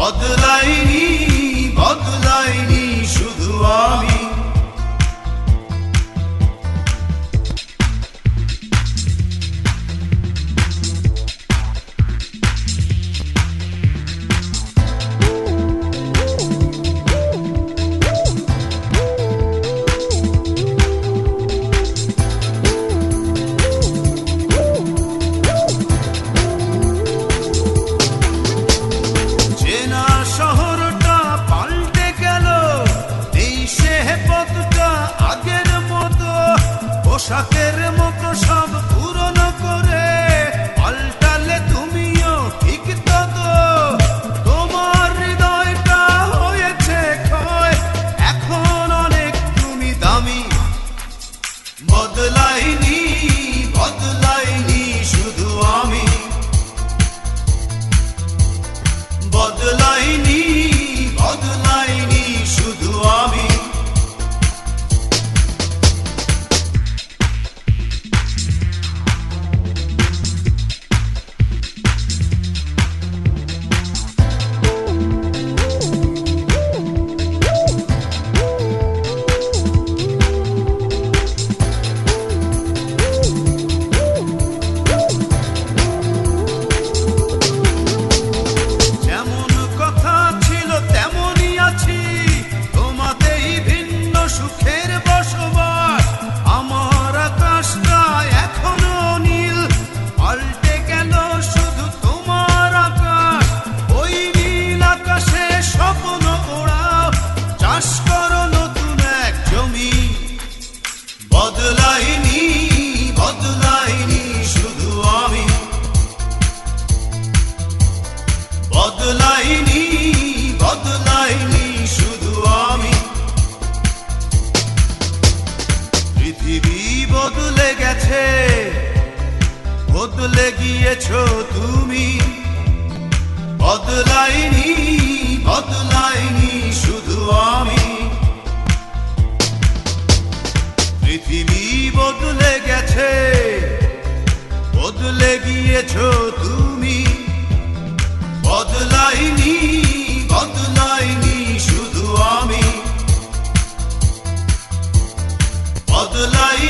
বদলাইনি বদলাইনি শুধু আমি। পোশাকের মতো সব পুরনো করে পাল্টালে তুমিও ঠিক ততো। তোমার হৃদয়টা হয়েছে ক্ষয়, এখন অনেক তুমি দামি। বদলাইনি বদলাইনি শুধু আমি। বদলাইনি বদলাইনি শুধু আমি। বদলাইনি বদলাইনি শুধু আমি। বদলাইনি বদলাইনি শুধু আমি। পৃথিবী বদলে গেছে, বদলে গিয়েছো তুমি। বদলাইনি বদলাইনি শুধু আমি। পৃথিবী বদলে গেছে, বদলে গিয়েছো তুমি। বদলাইনি বদলাইনি শুধু আমি। বদলাই